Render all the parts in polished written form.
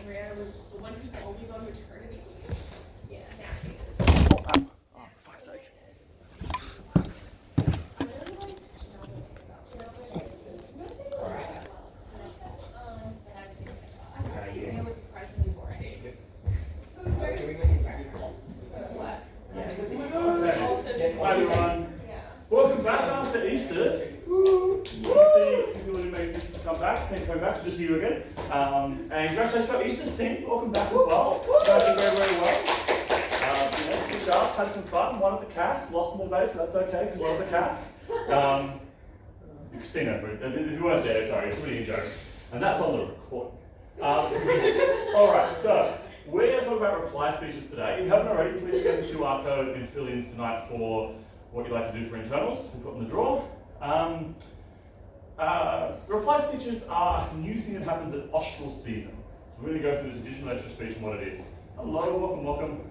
Brianna was the one who's always on maternity leave. Yeah, now she is. Oh, for fuck's sake. It was surprisingly boring. So it's very Hi everyone. Welcome back after Easter's. Woo! See people who made this to come back. Thanks for coming back. Good to see you again. And congratulations to our Easter's team. Welcome back as well. You guys did very, very well. Good job. Had some fun. Won at the cast. Lost them all base, but that's okay because won at the cast. Christina, if you weren't there, sorry, it's really jokes. And that's on the record. Alright, so we're going to talk about reply speeches today. If you haven't already, please scan the QR code and fill in tonight for what you'd like to do for internals. We'll put in the drawer. Reply speeches are a new thing that happens at Austral season. So we're going to go through this additional extra speech and what it is. Hello, welcome.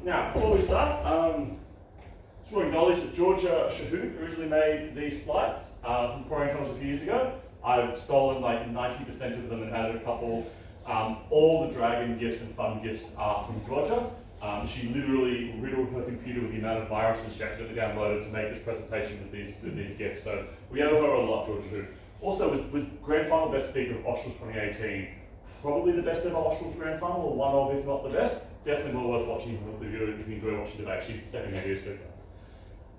Now, before we start, just want to acknowledge that Georgia Chahohd originally made these slides from Macquarie University a few years ago. I've stolen like 90% of them and added a couple. All the dragon gifts and fun gifts are from Georgia. She literally riddled her computer with the amount of viruses she accidentally downloaded to make this presentation with these gifts. So we owe her a lot, Georgia Chahohd. Also, was Grand Final Best Speaker of Australs 2018. Probably the best ever Australs Grand Final, or one of, if not the best. Definitely well worth watching if you enjoy watching debate. She's the second media speaker.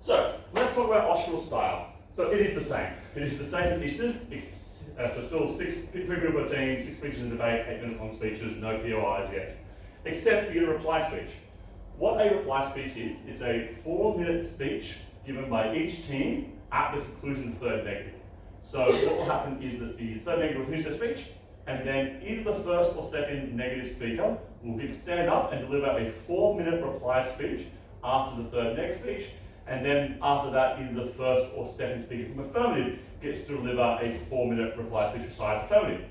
So let's talk about Austral style. So it is the same. It is the same as Easter's. So still 3 minute routine, 6 speeches in debate, 8 minute long speeches, no POIs yet. Except you get a reply speech. What a reply speech is, it's a 4-minute speech given by each team at the conclusion of the third negative. So what will happen is that the third negative will finish their speech, and then either the first or second negative speaker will stand up and deliver a 4-minute reply speech after the third next speech, and then after that, either the first or second speaker from affirmative gets to deliver a 4-minute reply speech beside affirmative.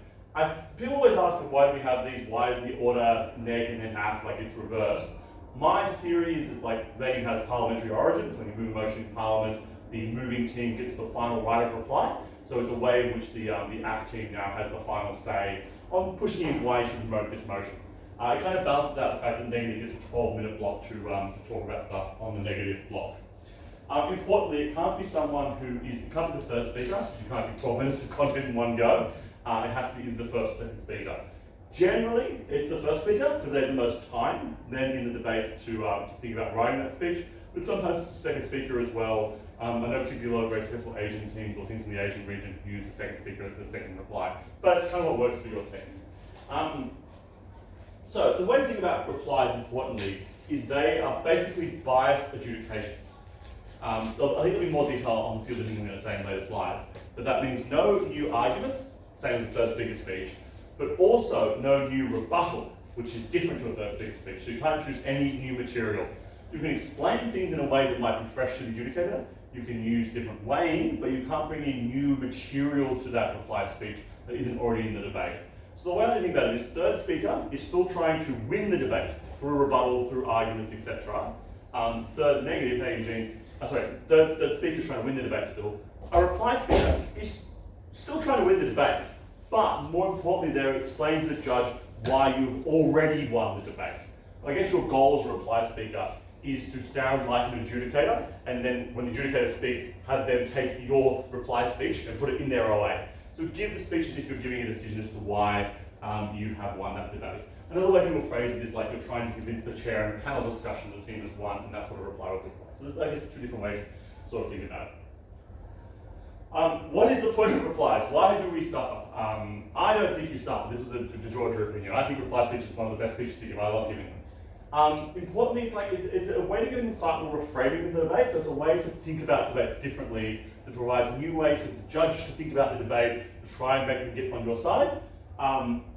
People always ask me, why do we have these? Why is the order neg and then af like it's reversed? My theory is it's like debating has parliamentary origins. When you move a motion in Parliament, the moving team gets the final right of reply. So it's a way in which the af team now has the final say on pushing in why you should promote this motion. It kind of balances out the fact that negative gets a 12-minute block to talk about stuff on the negative block. Importantly, it can't be someone who it can't be the third speaker, because you can't be 12 minutes of content in one go. It has to be the first or second speaker. Generally, it's the first speaker, because they have the most time then in the debate to think about writing that speech, but sometimes it's the second speaker as well. I know particularly a lot of very successful Asian teams or teams in the Asian region use the second speaker as the second reply, but it's kind of what works for your team. So the way to think about replies, importantly, is they are basically biased adjudications. I think there'll be more detail on the field of thinking I'm going to say in later slides, but that means no new arguments, same as the third speaker speech, but also no new rebuttal, which is different to a third speaker speech. So you can't choose any new material. You can explain things in a way that might be fresh to the adjudicator. You can use different weighing, but you can't bring in new material to that reply speech that isn't already in the debate. So the way I think about it is third speaker is still trying to win the debate through rebuttal, through arguments, etc. Third negative, hey Eugene, third speaker is trying to win the debate still. A reply speaker is still trying to win the debate, but more importantly, they're explaining to the judge why you've already won the debate. I guess your goal as a reply speaker is to sound like an adjudicator, and then when the adjudicator speaks, have them take your reply speech and put it in their OA. So give the speech as if you're giving a decision as to why you have won that debate. Another way people phrase it is like you're trying to convince the chair in a panel discussion that the team has won, and that's what a reply would look like. So there's, I guess, 2 different ways to sort of think about it. What is the point of replies? Why do we suffer? I don't think you suffer. This was the Georgia opinion. I think reply speech is one of the best speeches to give. I love giving them. Importantly, it's a way to get insightful reframing of the debate. So it's a way to think about debates differently, that provides new ways for the judge to think about the debate, to try and make them get on your side.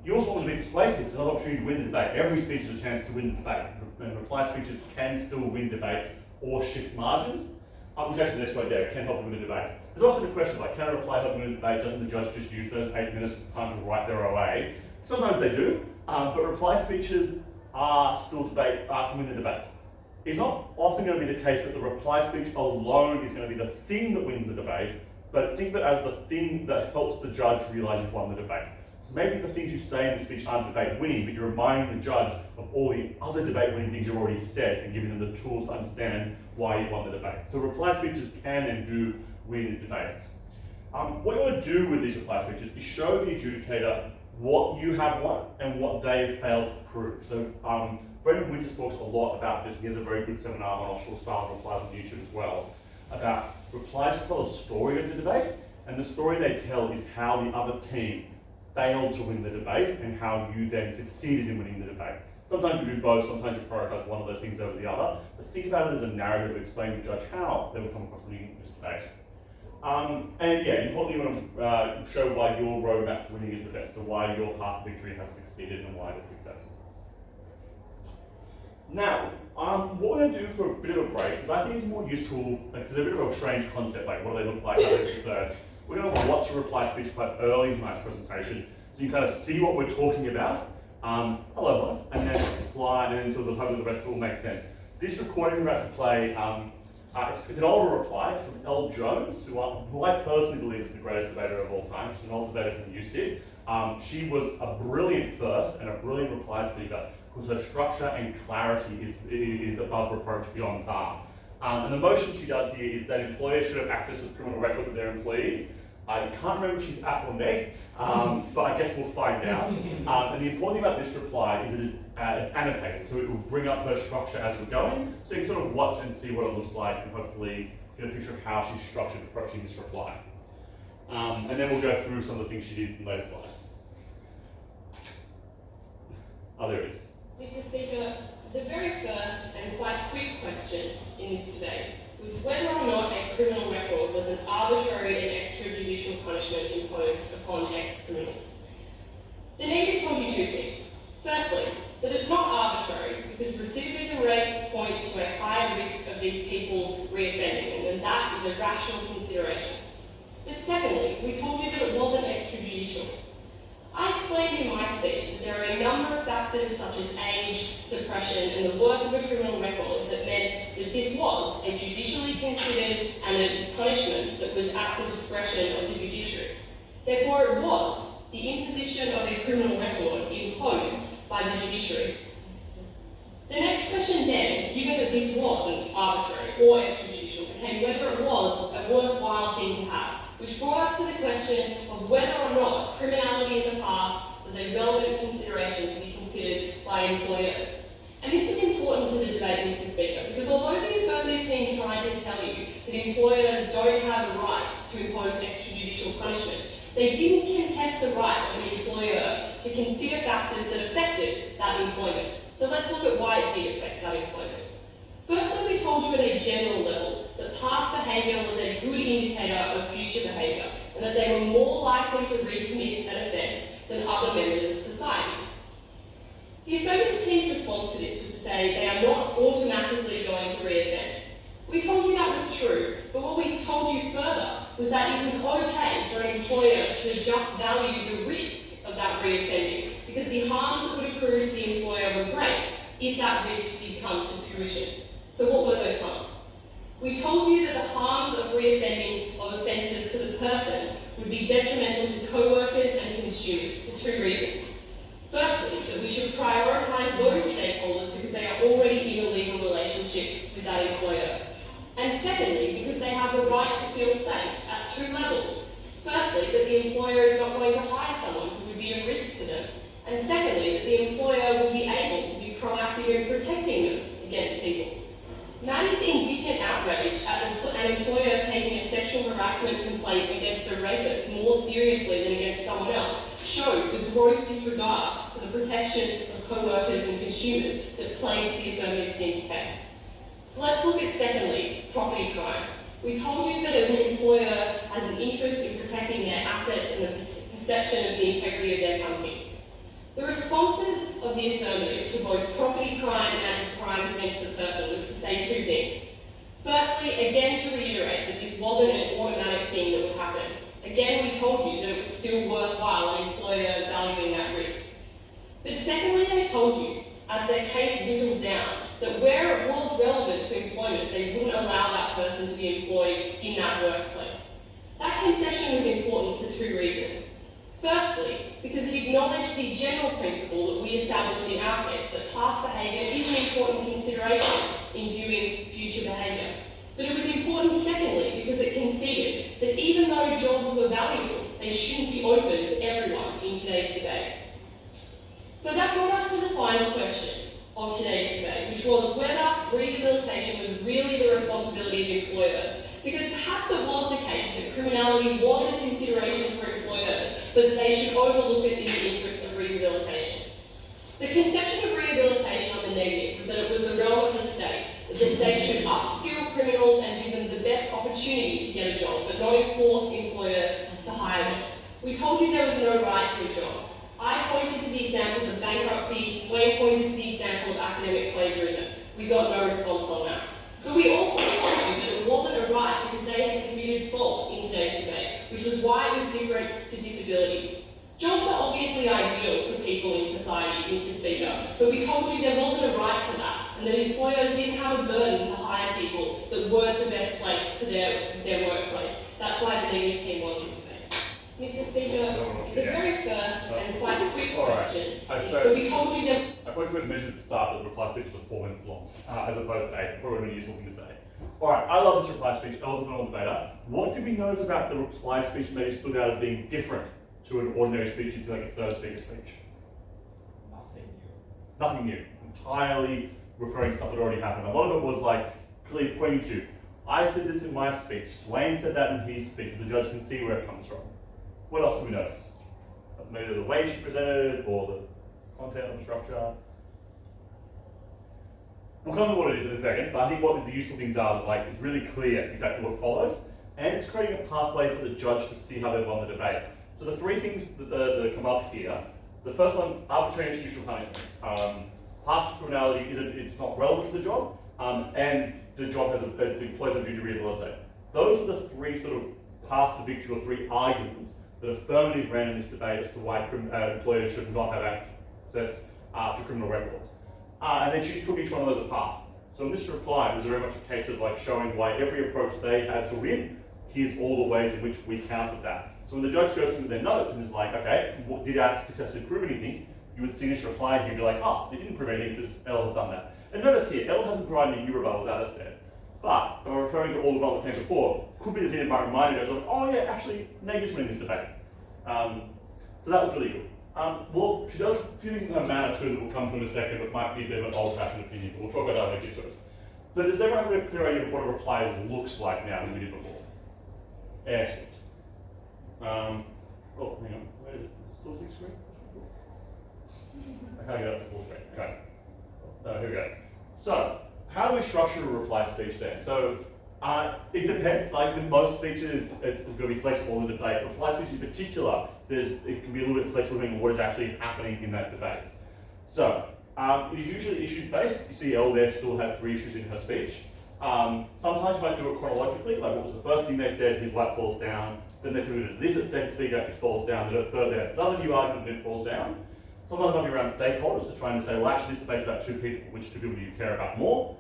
You also want to be persuasive. It's another opportunity to win the debate. Every speech is a chance to win the debate. And reply speeches can still win debates or shift margins, which actually the next point there can help you win a debate. There's also the question like, can a reply help you win a debate? Doesn't the judge just use those 8 minutes of time to write their OA? Sometimes they do, but reply speeches are still can win the debate. It's not often going to be the case that the reply speech alone is going to be the thing that wins the debate, but think of it as the thing that helps the judge realise you've won the debate. So maybe the things you say in the speech aren't debate winning, but you're reminding the judge of all the other debate winning things you've already said and giving them the tools to understand why you won the debate. So reply speeches can and do win debates. What you want to do with these reply speeches is show the adjudicator what you have won and what they failed to prove. So Brendan Winters talks a lot about this. He has a very good seminar on offshore style replies on YouTube as well, about replies tell a story of the debate, and the story they tell is how the other team failed to win the debate and how you then succeeded in winning the debate. Sometimes you do both, sometimes you prioritize one of those things over the other, but think about it as a narrative explaining to the judge how they will come across winning this debate. And yeah, importantly, you want to show why your roadmap to winning is the best, so why your path to victory has succeeded and why it is successful. Now, what we're going to do for a bit of a break, because I think it's more useful, because they're a bit of a strange concept, like what do they look like, how do they do thirds. We're going to watch a reply speech quite early in tonight's presentation, so you kind of see what we're talking about, hello, and then apply, and then until hopefully the rest of it will make sense. This recording we're about to play, it's an older reply. It's from Elle Jones, who I personally believe is the greatest debater of all time. She's an old debater from UC. She was a brilliant first and a brilliant reply speaker, because her structure and clarity is above reproach, beyond par. And the motion she does here is that employers should have access to the criminal records of their employees. I can't remember if she's Apple or Meg, but I guess we'll find out. And the important thing about this reply is it's annotated, so it will bring up her structure as we're going, so you can sort of watch and see what it looks like and hopefully get a picture of how she's structured approaching this reply. And then we'll go through some of the things she did in later slides. Oh, there it is. Mr. Speaker, the very first and quite quick question in this debate was whether or not a criminal record was an arbitrary and extrajudicial punishment imposed upon ex-criminals. The negative told you two things. Firstly, that it's not arbitrary because recidivism rates point to a higher risk of these people reoffending, and that is a rational consideration. But secondly, we told you that it wasn't extrajudicial. I explained in my speech that there are a number of factors such as age, suppression, and the work of a criminal record that meant that this was a judicially considered and a punishment that was at the discretion of the judiciary. Therefore, it was the imposition of a criminal record imposed by the judiciary. The next question then, given that this wasn't arbitrary or extrajudicial, became whether it was a worthwhile thing to have, which brought us to the question of whether or not criminality in the past was a relevant consideration to be considered by employers. And this was important to the debate, Mr. Speaker, because although the affirmative team tried to tell you that employers don't have a right to impose extrajudicial punishment, they didn't contest the right of the employer to consider factors that affected that employment. So let's look at why it did affect that employment. Firstly, we told you at a general level that past behaviour was a good indicator of future behaviour, and that they were more likely to recommit an offence than other members of society. The affirmative team's response to this was to say they are not automatically going to reoffend. We told you that was true, but what we told you further was that it was okay for an employer to just value the risk of that reoffending, because the harms that would accrue to the employer were great if that risk did come to fruition. So what were those harms? We told you that the harms of reoffending of offences to the person would be detrimental to co-workers and consumers for two reasons. Firstly, that we should prioritise those stakeholders because they are already in a legal relationship with that employer. And secondly, because they have the right to feel safe at two levels. Firstly, that the employer is not going to hire someone who would be a risk to them. And secondly, that the employer will be able to be proactive in protecting them against people. Maddie's indignant outrage at an employer taking a sexual harassment complaint against a rapist more seriously than against someone else showed the gross disregard for the protection of co-workers and consumers that plagued the affirmative team's case. So let's look at, secondly, property crime. We told you that an employer has an interest in protecting their assets and the perception of the integrity of their company. The responses of the affirmative to both property crime and crimes against the person was to say two things. Firstly, again to reiterate that this wasn't an automatic thing that would happen. Again, we told you that it was still worthwhile an employer valuing that risk. But secondly, they told you, as their case whittled down, that where it was relevant to employment, they wouldn't allow that person to be employed in that workplace. That concession was important for two reasons. Firstly, because it acknowledged the general principle that we established in our case, that past behaviour is an important consideration in viewing future behaviour. But it was important, secondly, because it conceded that even though jobs were valuable, they shouldn't be open to everyone in today's debate. So that brought us to the final question of today's debate, which was whether rehabilitation was really the responsibility of employers. Because perhaps it was the case that criminality was a consideration for employers, so that they should overlook it in the interest of rehabilitation. The conception of rehabilitation on the negative was that it was the realm of the state, that the state should upskill criminals and give them the best opportunity to get a job, but not enforce employers to hire them. We told you there was no right to a job. I pointed to the examples of bankruptcy, Swain pointed to the example of academic plagiarism. We got no response on that. But we also told you that it wasn't a right because they had committed fault in today's debate, which was why it was different to disability. Jobs are obviously ideal for people in society, Mr. Speaker, but we told you there wasn't a right for that, and that employers didn't have a burden to hire people that weren't the best place for their workplace. That's why the negative team won this debate. Mr. Speaker, the very first and quite quick question, but we told you that... I probably forgot to mention at the start that the reply speech was 4 minutes long, as opposed to 8. Probably a useful thing to say. Alright, I love this reply speech. I was a phenomenal debater. What did we notice about the reply speech maybe stood out as being different to an ordinary speech into like a third speaker speech? Nothing new. Nothing new. Entirely referring to stuff that already happened. A lot of it was like clearly pointing to, I said this in my speech, Swain said that in his speech, the judge can see where it comes from. What else do we notice? Maybe the way she presented, or the content or the structure. We'll come to what it is in a second, but I think what the useful things are, that like it's really clear exactly what follows, and it's creating a pathway for the judge to see how they've won the debate. So the three things that come up here, the first one, arbitrary and institutional punishment. Past criminality it's not relevant to the job, and the job has the employees have a duty to rehabilitate. Those are the three sort of paths to victory, or three arguments that affirmatively ran in this debate as to why employers should not have access to criminal records. And then she took each one of those apart. So in this reply, it was very much a case of like showing why every approach they had to win, here's all the ways in which we countered that. So when the judge goes through their notes and is like, okay, did our successfully prove anything? You would see this reply here and be like, oh, it didn't prove anything because Elle has done that. And notice here, Elle hasn't provided any new rebuttals, as I said. But I'm referring to all the rebuttals that came before. Could be the thing that might remind you, like, oh yeah, actually, negatives win this debate. So that was really good. Well, she does a few things in her manner too that will come to in a second, but might be a bit of an old-fashioned opinion, but we'll talk about that when we get to it. But does everyone have a clear idea of what a reply looks like now than we did before? Excellent. Oh, hang on, where is it? Is it still big screen? I can't get that to full screen. Okay. Here we go. So, how do we structure a reply speech then? So, it depends. Like with most speeches, it's going to be flexible in the debate. Reply speech in particular, it can be a little bit flexible in what is actually happening in that debate. So, it is usually issues-based. You see Elle there still had 3 issues in her speech. Sometimes you might do it chronologically, like what was the first thing they said, his light falls down, then they concluded this at second speaker, it falls down, then at third there, there's another new argument, then it falls down. Sometimes it might be around stakeholders, so trying to say, well actually this debate's about 2 people, which 2 people do you care about more?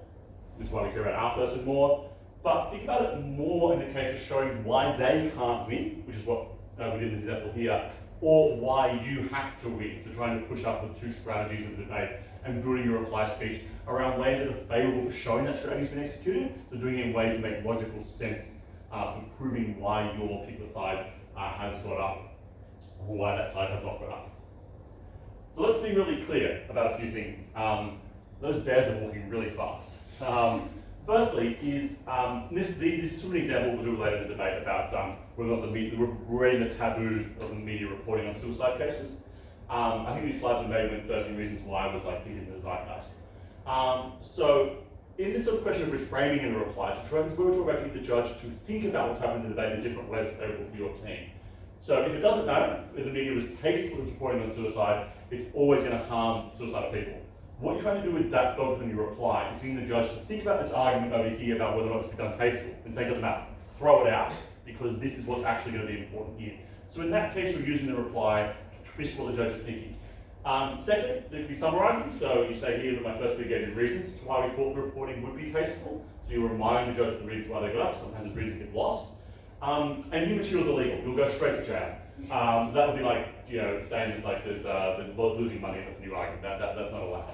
This is why we care about our person more. But think about it more in the case of showing why they can't win, which is what we did in this example here, or why you have to win. So trying to push up the 2 strategies of the debate and building your reply speech around ways that are favourable for showing that strategy's been executed, so doing it in ways that make logical sense for proving why your particular side has got up, or why that side has not got up. So let's be really clear about a few things. Those bears are walking really fast. Firstly is, this is sort of an example we'll do later in the debate about whether or not we're breaking the taboo of the media reporting on suicide cases. I think these slides were made when 13 Reasons Why was like big in the zeitgeist. So in this sort of question of reframing in the replies, this is where we're talking about getting the judge to think about what's happening in the debate in different ways favourable for your team. So if it doesn't matter, if the media was tasteful in reporting on suicide, it's always going to harm suicidal people. What you're trying to do with that focus on your reply is getting the judge to think about this argument over here about whether or not it's been done tasteful and say it doesn't matter. Throw it out, because this is what's actually going to be important here. So in that case, you're using the reply to twist what the judge is thinking. Second, there could be summarising. So you say here that my first speaker gave you reasons as to why we thought the reporting would be tasteful. So you remind the judge of the reasons why they got up. Sometimes those reasons get lost. And new materials are legal. You'll go straight to jail. So that would be like, saying that like there's losing money, that's a new argument. That's not allowed.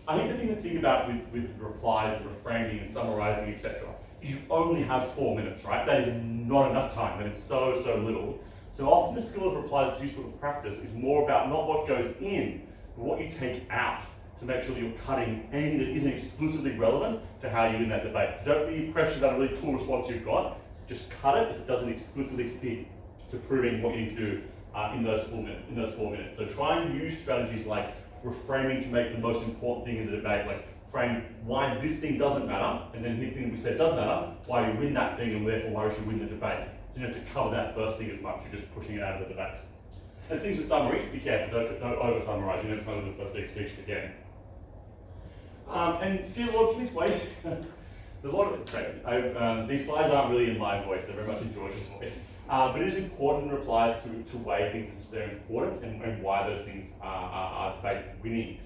I think the thing to think about with replies and reframing and summarising, etc., is you only have 4 minutes, right? That is not enough time. That is so little. So often the skill of reply that's useful to practice is more about not what goes in, but what you take out to make sure that you're cutting anything that isn't exclusively relevant to how you win that debate. So don't be pressured about a really cool response you've got. Just cut it if it doesn't exclusively fit to proving what you need to do in those 4 minutes. So try and use strategies like reframing to make the most important thing in the debate, like frame why this thing doesn't matter, and then the thing we said does matter, why you win that thing, and therefore why we should win the debate. So you don't have to cover that first thing as much, you're just pushing it out of the debate. And things with summaries, be careful, don't over-summarise, you don't cover the first speech again. And dear Lord, please wait. There's a lot of these slides aren't really in my voice, they're very much in Georgia's voice. But it is important in replies to weigh things as their importance and why those things are debate winning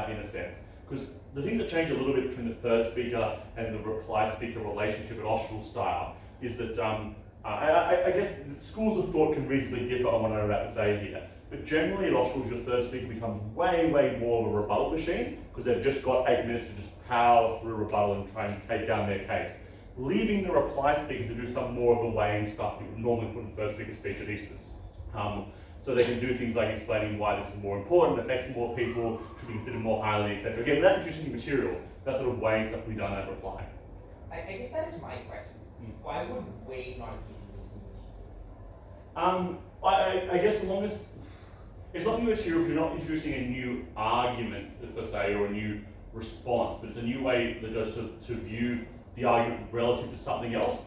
in a sense. Because the thing that changed a little bit between the third speaker and the reply speaker relationship at Austral style is that I guess schools of thought can reasonably differ on what I'm about to say here. But generally at Australs, your third speaker becomes way more of a rebuttal machine because they've just got 8 minutes to just power through rebuttal and try and take down their case. Leaving the reply speaker to do some more of the weighing stuff that you would normally put in third speaker speech at Easters. So they can do things like explaining why this is more important, affects more people, should be considered more highly, etc. Again, without introducing new material, that sort of weighing stuff can be done at reply. I guess that is my question. Why would weight not be seen as new material? I guess it's not new material because you're not introducing a new argument per se or a new response, but it's a new way for the judge to view the argument relative to something else.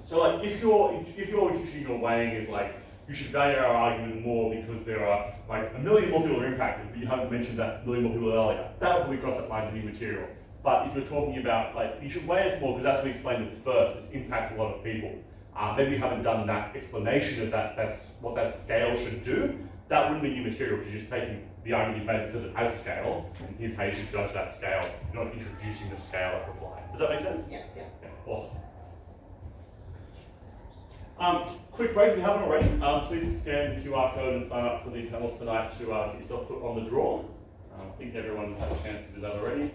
So like if you're introducing your weighing is like you should value our argument more because there are like 1 million more people are impacted, but you haven't mentioned that 1 million more people earlier. That would probably cross that line to new material. But if you're talking about like you should weigh us more because that's what we explained it first. This impacts a lot of people. Maybe you haven't done that explanation of that. That's what that scale should do. That wouldn't be new material because you're just taking the argument you made that says it has scale, and here's how you should judge that scale. You're not introducing the scale at reply. Does that make sense? Yeah. Awesome. Quick break, if you haven't already, please scan the QR code and sign up for the panels tonight to get yourself put on the draw. I think everyone had a chance to do that already.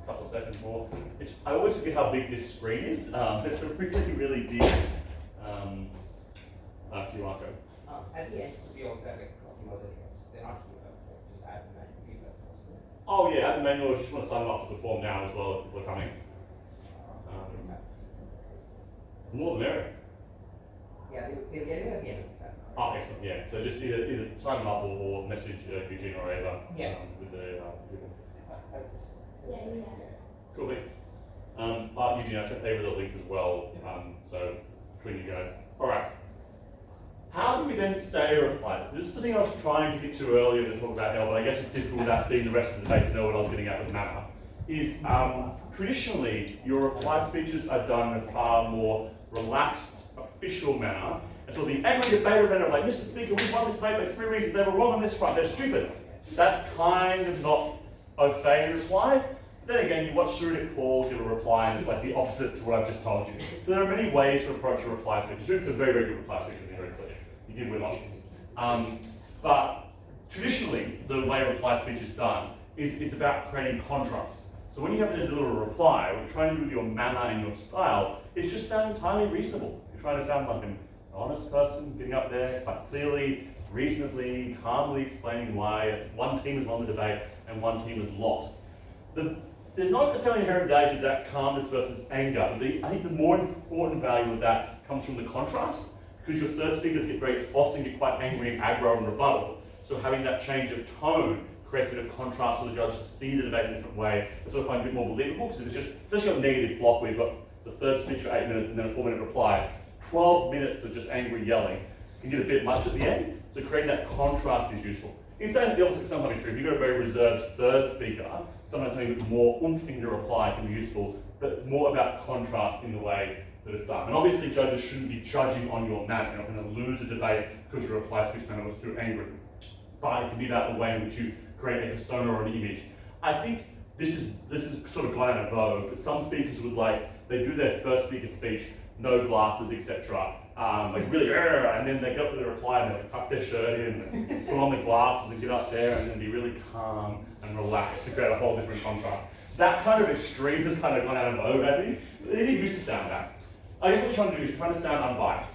A couple of seconds more. I always forget how big this screen is. It's a really big QR code. At the end, we also have a copy of the names. They're not here, but just add them and read that possible. Oh yeah, at the manual, if you just want to sign them up to the form now as well, if people are coming. More the merrier. Yeah, they'll get it at the end of the set. Oh, excellent, yeah. So just either sign them up or message Eugene or Ava with the people. Cool, thanks. Eugene, I sent Ava the link as well, so between you guys. All right. How do we then say a reply? This is the thing I was trying to get to earlier to talk about now, but I guess it's difficult without seeing the rest of the debate to know what I was getting at with the manner. Is traditionally, your reply speeches are done in a far more relaxed, official manner. And so the angry debater event of like, Mr. Speaker, we won this debate by 3 reasons. They were wrong on this front. They're stupid. That's kind of not au fait in replies. Then again, you watch Student Paul give a reply, and it's like the opposite to what I've just told you. So there are many ways to approach a reply speech. Students are very good reply speakers, to be very clear. You did win options. But traditionally, the way a reply speech is done is it's about creating contrast. So when you have to deliver a reply, what you're trying to do with your manner and your style is just sound entirely reasonable. You're trying to sound like an honest person, getting up there quite clearly, reasonably, calmly explaining why one team has won the debate and one team has lost. There's not necessarily inherent value to that calmness versus anger. I think the more important value of that comes from the contrast, because your third speakers often get quite angry and aggro and rebuttal. So having that change of tone creates a bit of contrast for the judge to see the debate in a different way, and sort of find it a bit more believable, because if it's just, especially on negative block where you've got the third speech for 8 minutes and then a 4-minute reply, 12 minutes of just angry yelling can get a bit much at the end, so creating that contrast is useful. In saying the opposite can sometimes be true. If you've got a very reserved third speaker, sometimes something with more oomph in your reply can be useful, but it's more about contrast in the way that it's done. And obviously judges shouldn't be judging on your manner. You're not going to lose a debate because your reply speech manner was too angry. But it can be about the way in which you create a persona or an image. I think this is sort of gone out of vogue, but some speakers would they do their first speaker speech, no glasses, etc., like really, and then they get up to the reply and they like tuck their shirt in and put on the glasses and get up there and then be really calm and relaxed to create a whole different contrast. That kind of extreme has kind of gone out of vogue, I think. It didn't used to sound that. I guess what you're trying to do is you're trying to sound unbiased.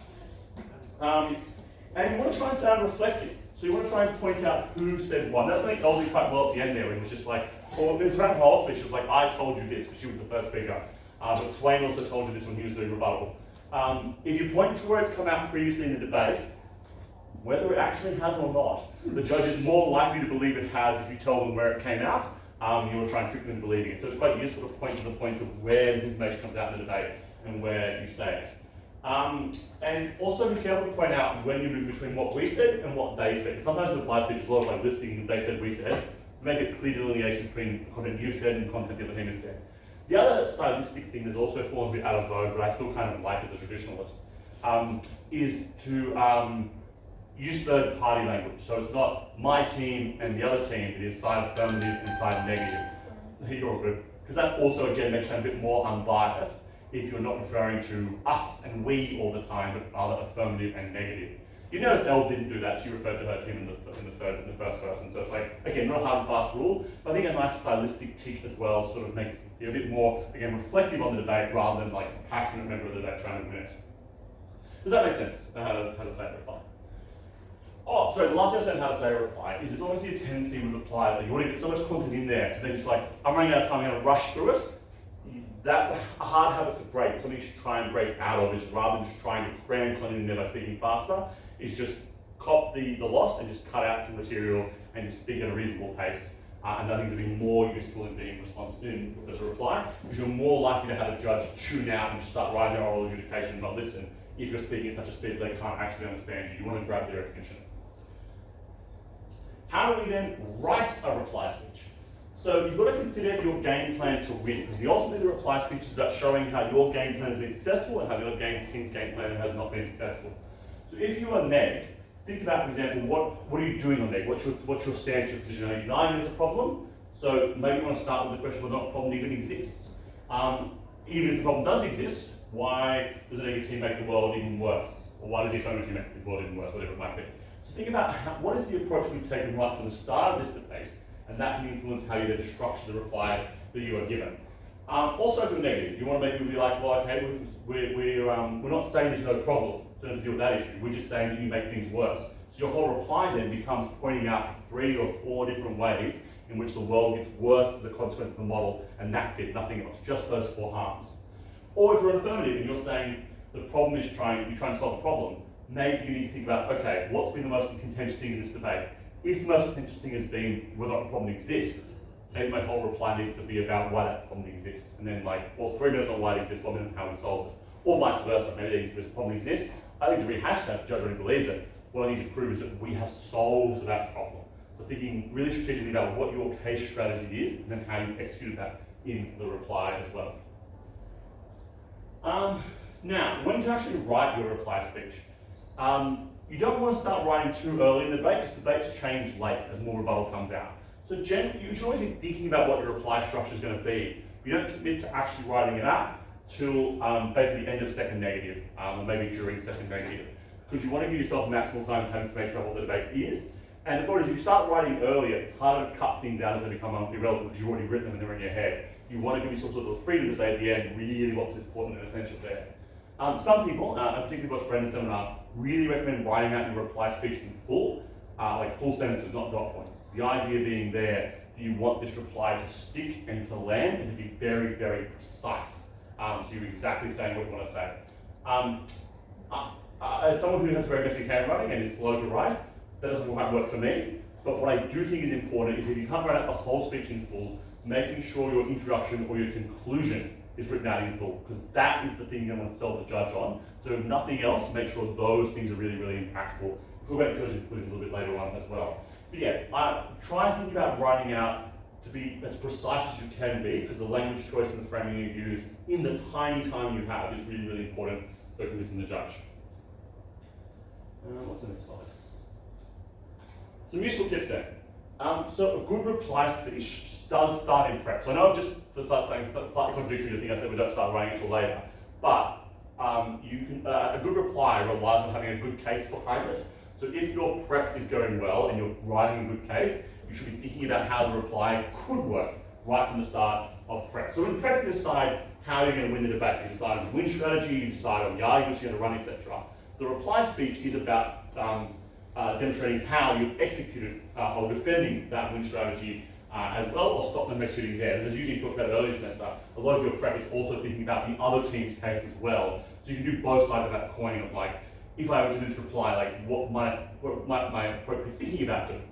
And you want to try and sound reflective. So you want to try and point out who said what. That's something Elsie quite well at the end there, when it was just like, or in fact, her whole speech, it was like, I told you this, because she was the first speaker. But Swain also told you this when he was doing rebuttal. If you point to where it's come out previously in the debate, whether it actually has or not, the judge is more likely to believe it has if you tell them where it came out. You will try and trick them into believing it. So it's quite useful to point to the points of where the information comes out in the debate and where you say it. And also be careful to point out when you move between what we said and what they said. Sometimes with reply speech, there's a lot of like listing they said, we said. Make a clear delineation between content you said and content the other team has said. The other stylistic thing that's also fallen a bit out of vogue, but I still kind of like as a traditionalist, is to use third-party language. So it's not my team and the other team, it is side affirmative and side negative. You're all good. Because that also, again, makes it a bit more unbiased if you're not referring to us and we all the time, but rather affirmative and negative. You notice Elle didn't do that. She referred to her team in the first person. So it's like, again, not a hard and fast rule, but I think a nice stylistic tick as well sort of makes it a bit more, again, reflective on the debate rather than like a passionate member of the debate trying to win it. Does that make sense? How to say a reply? Oh, sorry, the last thing I said how to say a reply is there's obviously a tendency with replies, like you want to get so much content in there, so then just like, I'm running out of time, I'm going to rush through it. That's a hard habit to break. Something you should try and break out of is rather than just trying to cram content in there by speaking faster, is just cop the loss and just cut out some material and just speak at a reasonable pace. And I think to be more useful in being responsive as a reply, because you're more likely to have a judge tune out and just start writing their oral adjudication and not listen if you're speaking at such a speed that they can't actually understand you. You want to grab their attention. How do we then write a reply speech? So you've got to consider your game plan to win, because ultimately the reply speech is about showing how your game plan has been successful and how the other team's game plan has not been successful. So if you are neg, think about, for example, what are you doing on neg? What's your stance, your position? Are you denying there's a problem? So maybe you want to start with the question whether or not a problem even exists. Even if the problem does exist, why does a negative team make the world even worse? Or why does the affirmative team make the world even worse, whatever it might be. So think about what is the approach we've taken right from the start of this debate, and that can influence how you then structure the reply that you are given. Also for the negative, you want to make people be like, well, okay, we're not saying there's no problem in terms of deal with that issue, we're just saying that you make things worse. So your whole reply then becomes pointing out 3 or 4 different ways in which the world gets worse as a consequence of the model, and that's it, nothing else, just those 4 harms. Or if you're an affirmative and you're saying the problem is you're trying to solve a problem, maybe you need to think about, okay, what's been the most contentious thing in this debate? If the most contentious thing has been whether or not the problem exists, maybe my whole reply needs to be about why that problem exists. And then like, well, 3 minutes on why it exists, 1 minute on how we solve it. Or vice versa, maybe the problem exists. I think to rehash that, the judge already believes it. What I need to prove is that we have solved that problem. So thinking really strategically about what your case strategy is, and then how you execute that in the reply as well. Now, when to actually write your reply speech? You don't want to start writing too early in the debate, because debates change late as more rebuttal comes out. So you should always be thinking about what your reply structure is going to be. You don't commit to actually writing it out till basically the end of second negative, or maybe during second negative, because you want to give yourself maximal time to have information about what the debate is. And the point is, if you start writing earlier, it's harder to cut things out as they become irrelevant because you've already written them and they're in your head. You want to give yourself sort of freedom to say at the end really what's important and essential there. Some people, and particularly what's Brendan's seminar, really recommend writing out your reply speech in full, like full sentences, not dot points. The idea being there that you want this reply to stick and to land and to be very, very precise. So you're exactly saying what you want to say. As someone who has very basic handwriting and is slow to write, that doesn't quite work for me. But what I do think is important is if you can't write out the whole speech in full, making sure your introduction or your conclusion is written out in full, because that is the thing you want to sell the judge on. So if nothing else, make sure those things are really, really impactful. We'll talk about choice and conclusion a little bit later on as well. But yeah, try and think about writing out to be as precise as you can be, because the language choice and the framing you use in the tiny time you have is really, really important for convincing the judge. What's the next slide? Some useful tips there. So a good reply speech does start in prep. So I know I've just started saying slightly contradictory to the thing I said we don't start writing until later, but a good reply relies on having a good case behind it. So if your prep is going well and you're writing a good case, you should be thinking about how the reply could work right from the start of prep. So in prep, you decide how you're going to win the debate. You decide on the win strategy, you decide on the arguments you're going to run, etc. The reply speech is about demonstrating how you've executed or defending that win strategy as well, or stop them executing theirs. And as usually talked about earlier semester, a lot of your prep is also thinking about the other team's case as well. So you can do both sides of that coin of like, if I were to do this reply, like what might my approach be thinking about doing?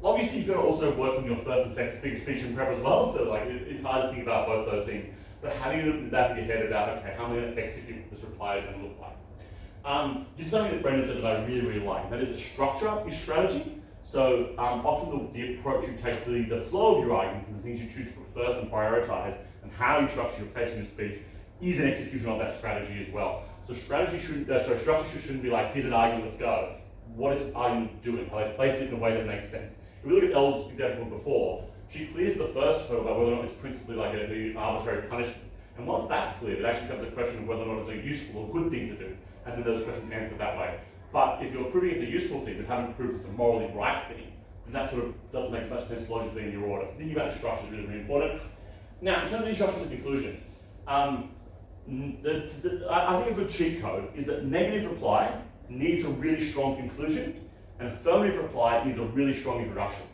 Obviously, you've got to also work on your first and second speech in prep as well. So like, it's hard to think about both those things. But having a little bit back in your head about, okay, how am I going to execute what this reply is going to look like? This is something that Brendan says that I really, really like. That is that structure is strategy. So often the approach you take to the flow of your arguments and the things you choose to put first and prioritize and how you structure your case in your speech is an execution of that strategy as well. So structure shouldn't be like, here's an argument, let's go. What is this argument doing? How they place it in a way that makes sense. If we look at Elle's example from before, she clears the first hurdle about whether or not it's principally like an arbitrary punishment. And once that's cleared, it actually becomes a question of whether or not it's a useful or good thing to do. And then those questions answered that way. But if you're proving it's a useful thing, but haven't proved it's a morally right thing, then that sort of doesn't make much sense logically in your order. So thinking about the structure is really, really important. Now, in terms of instructions and conclusions, I think a good cheat code is that negative reply needs a really strong conclusion, and affirmative reply needs a really strong introduction.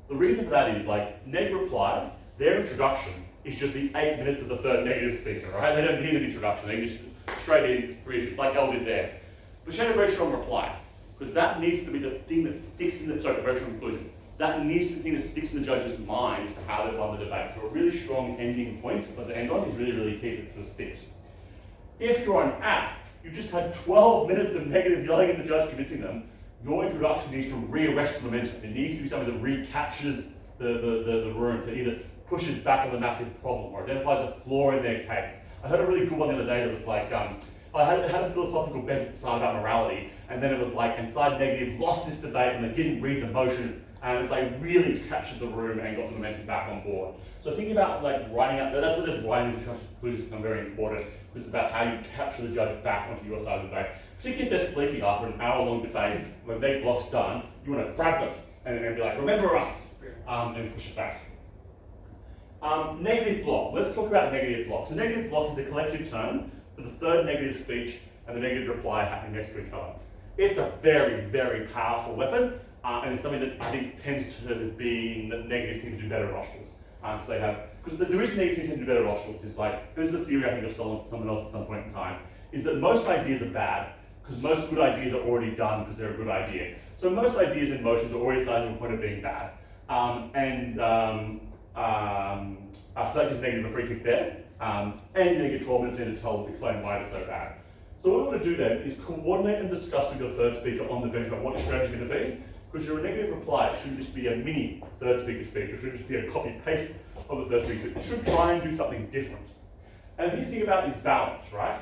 The reason for that is, like, negative reply, their introduction is just the 8 minutes of the third negative speaker, right? They don't need an introduction, they just straight in, like Elle did there. But she had a very strong reply, because that needs to be the thing that sticks in the, sorry, very strong conclusion. That needs to be the thing that sticks in the judge's mind as to how they won the debate. So a really strong ending point to end on is really, really key to it sort of sticks. If you're on app, you just had 12 minutes of negative yelling at the judge, convincing them, your introduction needs to re-arrest momentum. It needs to be something that recaptures the room, so either pushes back on the massive problem or identifies a flaw in their case. I heard a really good one the other day that was like, I had a philosophical bent at the start about morality, and then it was like, and side negative lost this debate and they didn't read the motion, and they really captured the room and got the momentum back on board. So thinking about like writing up, that's what this writing instructions conclusions become very important, because it's about how you capture the judge back onto your side of the debate. Particularly if they're sleeping after an hour-long debate, when their block's done, you want to grab them and be like, remember us, and push it back. Negative block. Let's talk about negative block. So negative block is a collective term for the third negative speech and the negative reply happening next to each other. It's a very, very powerful weapon, and it's something that I think tends to be the negative thing to do better at Australs. Because the reason negative things tend to do better at Australs is like, this is a theory I think I've stolen from someone else at some point in time, is that most ideas are bad, because most good ideas are already done because they're a good idea. So most ideas and motions are already starting to a point of being bad. So that gives negative a free kick there. And you get 12 minutes in to explain why they're so bad. So what we want to do then is coordinate and discuss with your third speaker on the bench about what your strategy is going to be. Because your negative reply, it shouldn't just be a mini third speaker speech, it shouldn't just be a copy-paste of the third speaker speech. It should try and do something different. And the thing you think about is balance, right?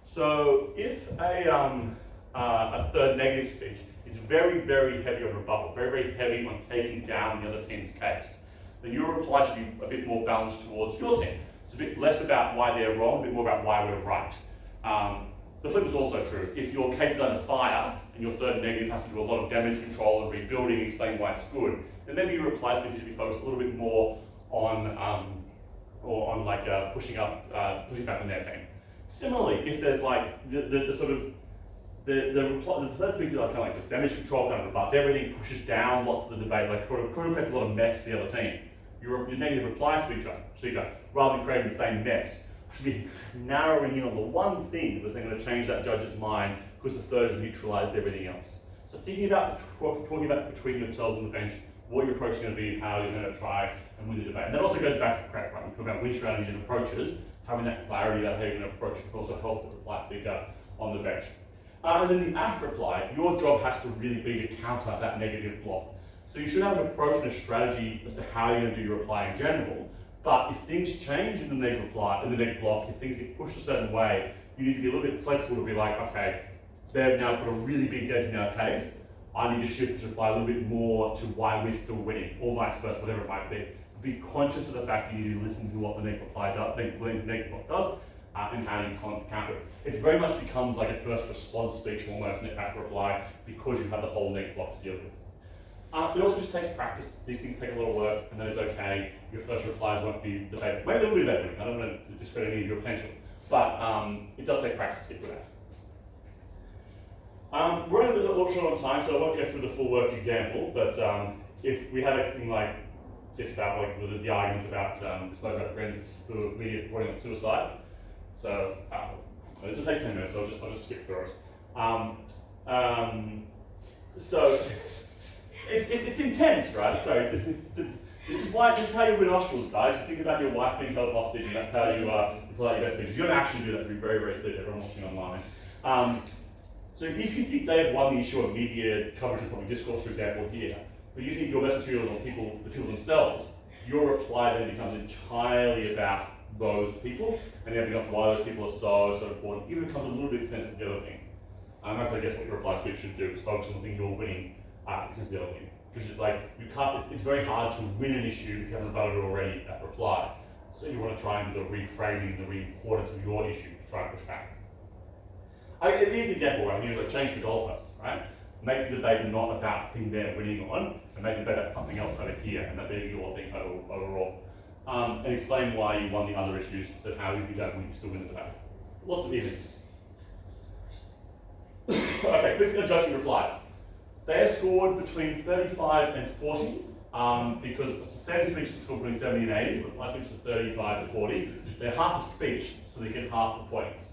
So if a third negative speech is very, very heavy on rebuttal, very, very heavy on taking down the other team's case, then your reply should be a bit more balanced towards your team. It's a bit less about why they're wrong, a bit more about why we're right. The flip is also true. If your case is under fire and your third negative has to do a lot of damage control and rebuilding and explaining why it's good, then maybe your reply speech should be focused a little bit more on pushing back on their team. Similarly, if there's like the third speaker kind of like this damage control kind of rebuts everything, pushes down lots of the debate, like creates a lot of mess for the other team. Your negative reply speaker, rather than creating the same mess, should be narrowing in on the one thing that's going to change that judge's mind, because the third has neutralized everything else. So thinking about talking about between yourselves on the bench, what your approach is going to be, how you're going to try and win the debate. And that also goes back to prep, right? We talk about win strategies and approaches. Having that clarity about how you're going to approach can also help the reply speaker on the bench. And then the AF reply, your job has to really be to counter that negative block. So you should have an approach and a strategy as to how you're going to do your reply in general. But if things change in the negative block, if things get pushed a certain way, you need to be a little bit flexible to be like, okay, they've now put a really big dent in our case. I need to shift this reply a little bit more to why we're still winning, or vice versa, whatever it might be. Be conscious of the fact that you need to listen to what the negative reply does, negative block does, and how you counter it. It very much becomes like a first response speech almost, and back reply, because you have the whole neg block to deal with. It also just takes practice. These things take a lot of work, and then it's okay. Your first replies won't be debated. Maybe they'll be debated. I don't want to discredit any of your potential, but it does take practice to get good at. We're only a little short on time, so I won't go through the full work example, but if we had anything like this about like the arguments about spoke about friends who are media reporting on suicide. So this will take 10 minutes, so I'll just skip through it. So it's intense, right? So this is how you win Australs, guys. You think about your wife being held hostage, and that's how you pull out your best speeches. You don't actually do that, to be very, very clear to everyone watching online. So if you think they have won the issue of media coverage and public discourse, for example, here, but you think your best material is on the people themselves, your reply then becomes entirely about those people, and then becomes why those people are so important. Even becomes a little bit expensive the other thing. That's I guess what your reply speech should do, is focus on the thing you're winning, expensive the other thing. Because it's like you can't. It's very hard to win an issue if you haven't rebutted it already at reply. So you want to try and do the reframing, the re-importance of your issue to try and push back. Here's an example, right? You like change the goalpost, right? Make the debate not about the thing they're winning on, and make the debate about something else over here, and that being your thing overall. And explain why you won the other issues, that how you don't win, you still win the debate. Lots of evidence. Okay, quickly judging replies. They are scored between 35 and 40, because standard speech is scored between 70 and 80, but my speech is 35 to 40. They're half a speech, so they get half the points.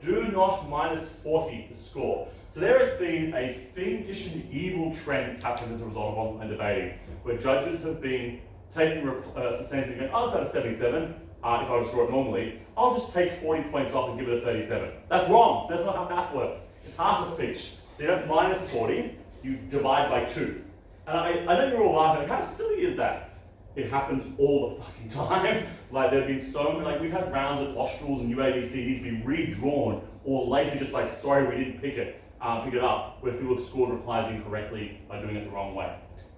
Do not minus 40 to score. So there has been a fiendish evil trend that's happened as a result of online debating, where judges have been taking substantive going, oh, it's about a 77, if I would score it normally, I'll just take 40 points off and give it a 37. That's wrong, that's not how math works. It's half a speech. So you don't minus 40, you divide by 2. And I know you're all laughing, how silly is that? It happens all the fucking time. Like there have been so many, like we've had rounds at Australs and UADC need to be redrawn, or later just like, sorry, we didn't pick it up, where people have scored replies incorrectly by doing it the wrong way.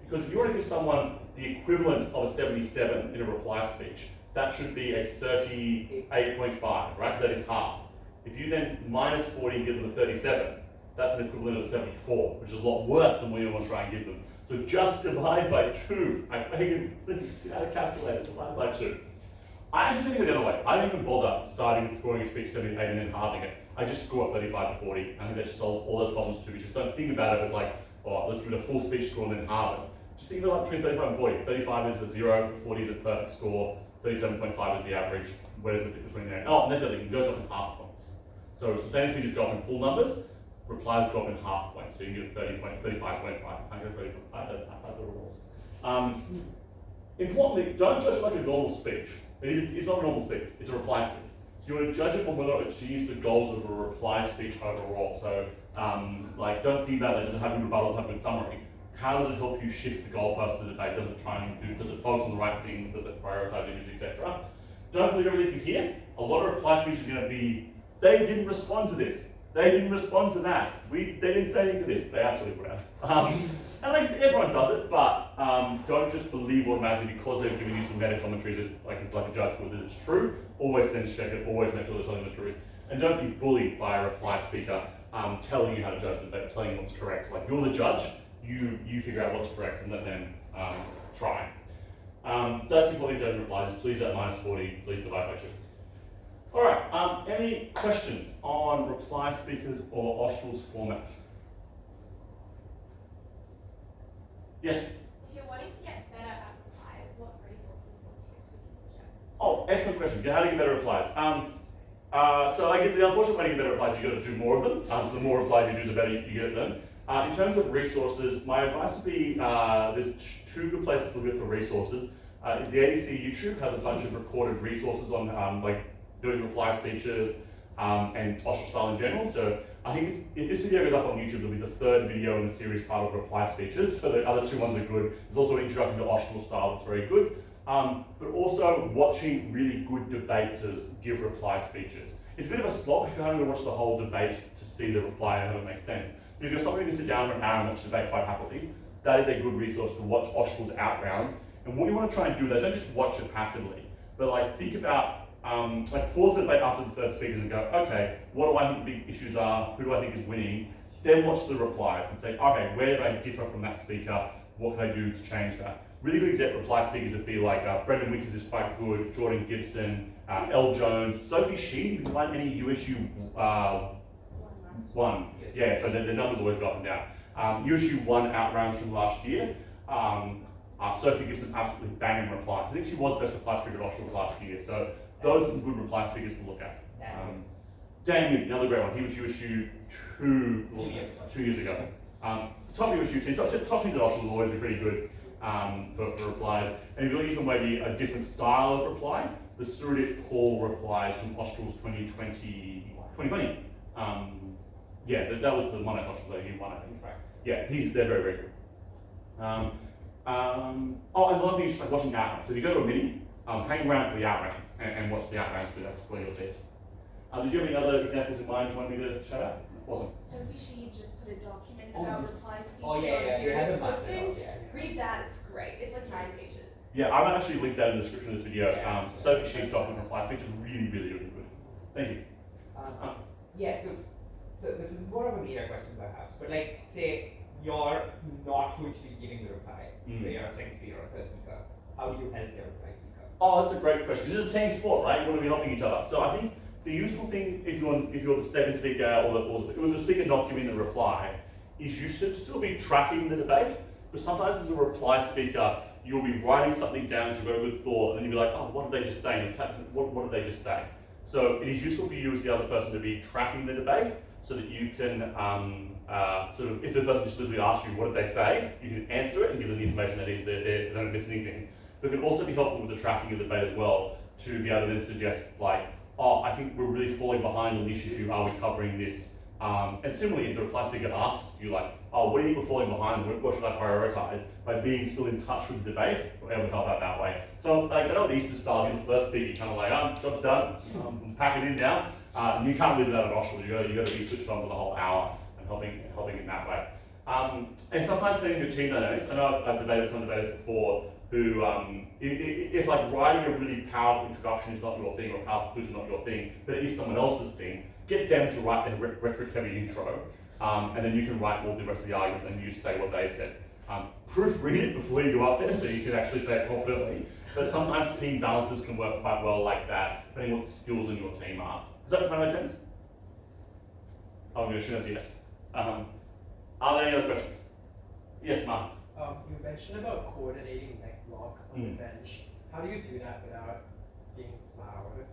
Because if you want to give someone the equivalent of a 77 in a reply speech, that should be a 38.5, right? Because that is half. If you then minus 40 and give them a 37, that's an equivalent of 74, which is a lot worse than what you want to try and give them. So just divide by 2. I beg you, please get out a calculator, divide by 2. I actually think it the other way. I don't even bother starting scoring a speech 78 and then halving it. I just score 35 to 40. I think that just solves all those problems too. You just don't think about it as like, oh, let's give it a full speech score and then halve it. Just think of it like between 35 and 40. 35 is a 0, 40 is a perfect score, 37.5 is the average. Where does it fit between there? Oh, necessarily, it goes up in half points. So sustained speeches go up in full numbers, replies go up in half points. So you can get 35.5. I go 35, that's outside the rules. Importantly, don't judge it like a normal speech. It's not a normal speech, it's a reply speech. So you want to judge it on whether it achieves the goals of a reply speech overall. So like, don't think about it, does it have good rebuttals, have good summary? How does it help you shift the goalposts of the debate? Does it focus on the right things? Does it prioritize issues, etc.? Don't believe everything you hear. A lot of reply speeches are going to be, they didn't respond to this. They didn't respond to that. They didn't say anything to this. They absolutely would have. And like everyone does it, but don't just believe automatically because they've given you some meta commentaries that, like a judge would, that it's true. Always sense check it. Always make sure they're telling the truth. And don't be bullied by a reply speaker telling you how to judge the debate, telling you what's correct. Like you're the judge. You figure out what's correct and let them try. That's important judging replies. Please at minus 40. Please divide by 2. All right, any questions on reply speakers or Australs format? Yes? If you're wanting to get better at replies, what resources or tips would you suggest? Oh, excellent question. How do you get better replies? So I guess the unfortunate way to get better replies, you've got to do more of them. So the more replies you do, the better you get them. In terms of resources, my advice would be, there's 2 good places to look for resources. Is the ADC YouTube has a bunch of recorded resources on like doing reply speeches and Austral style in general. So I think if this video goes up on YouTube, it'll be the 3rd video in the series part of reply speeches. So the other 2 ones are good. There's also an introduction to Austral style that's very good. But also watching really good debaters give reply speeches. It's a bit of a slog because you can't even watch the whole debate to see the reply and how it makes sense. But if you're somebody who can sit down for an hour and watch the debate quite happily, that is a good resource to watch Australs out rounds. And what you want to try and do is don't just watch it passively, but like think about like pause the debate after the third speakers and go, okay, what do I think the big issues are? Who do I think is winning? Then watch the replies and say, okay, where do I differ from that speaker? What can I do to change that? Really good reply speakers would be like Brendan Winters is quite good, Jordan Gibson, Elle Jones, Sophie Sheen. You can find any USU one. Yeah, so the numbers always go up and down. USU won out rounds from last year. Sophie Gibson absolutely banging replies. I think she was best reply speaker at Australs last year. So those are some good reply speakers to look at. Dan Newton, another great one. He was USU 2 years ago. Top USU teams, top teams at Australs will always be pretty good for replies. And if you're looking for maybe a different style of reply, the Surudit Paul replies from Australs 2020. Yeah, that was the one at Australs that he won, I think. Right. Yeah, they're very, very good. Oh, and another thing is just like watching outrounds. So if you go to a mini, hang around for the outrounds and watch the outrounds through, that's where you'll see it. Did you have any other examples in mind you want me to shout out? Awesome. Sophie Sheen just put a document about reply speeches on serious posting. Read that, it's great. It's like 9 pages. Yeah, I might actually link that in the description of this video. So Sophie Sheen's document reply speech is really, really, really good. Thank you. Yeah, so this is more of a meta question perhaps, but like, say you're not going to be giving the reply, so you're a second speaker or a third speaker, how do you help your reply speaker? Oh, that's a great question. This is a team sport, right? You want to be helping each other. So I think the useful thing, if you're the second speaker or the speaker not giving the reply, is you should still be tracking the debate. Because sometimes as a reply speaker, you'll be writing something down to go with thought, and you'll be like, oh, what did they just say? What did they just say? So it is useful for you as the other person to be tracking the debate, so that you can sort of, if the person just literally asks you what did they say, you can answer it and give them the information that is there. They don't miss anything. But it can also be helpful with the tracking of the debate as well, to be able to then suggest like, oh, I think we're really falling behind on this issue, are we covering this? And similarly, if the reply speaker asks you like, oh, what do you think we're falling behind, what should I prioritize? By being still in touch with the debate, we're able to help out that way. So like, I know at Easter style, in the first speak, you're kind of like, job's done, pack it in now. You can't leave it out of Australs, you got to be switched on for the whole hour and helping in that way. And sometimes depending on your team dynamics, I know I've debated with some debaters before who, if like writing a really powerful introduction is not your thing, or powerful conclusion is not your thing, but it is someone else's thing, get them to write their rhetoric heavy intro, and then you can write all the rest of the arguments and you say what they said. Proofread it before you go up there so you can actually say it confidently, but sometimes team balances can work quite well like that, depending on what the skills in your team are. Does that kind of make sense? I'm going to assume that's yes. Are there any other questions? Yes, Mark. You mentioned about coordinating neck lock on the bench. How do you do that without being loud and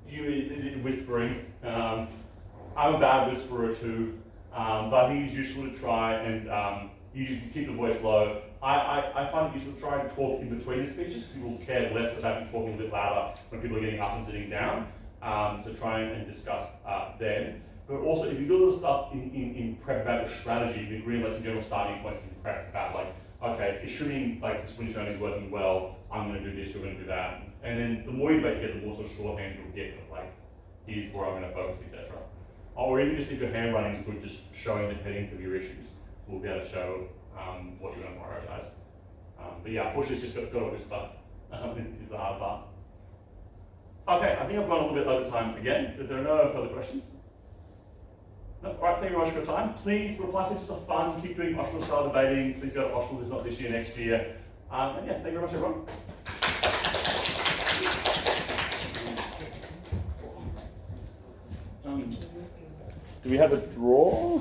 annoying? Whispering. I'm a bad whisperer too, but I think it's useful to try and you keep the voice low. I find it useful to try and talk in between the speeches, because people care less about you talking a bit louder when people are getting up and sitting down. So try and discuss then. But also, if you do a little stuff in prep about your strategy, the green lights and general starting points in prep about like, okay, assuming like this wind showing is working well, I'm going to do this, you're going to do that. And then the more you get, the more sort of shorthand you'll get, like, here's where I'm going to focus, etc. Or even just if your handwriting is good, just showing the headings of your issues will be able to show what you're going to prioritize. But yeah, unfortunately, it's just got to whisper is the hard part. Okay, I think I've gone a little bit over time again. If there are no further questions. No, all right, thank you very much for your time. Please reply to this stuff fun. Keep doing Austral style debating. Please go to Australs, if not this year, next year. And yeah, thank you very much, everyone. Do we have a draw?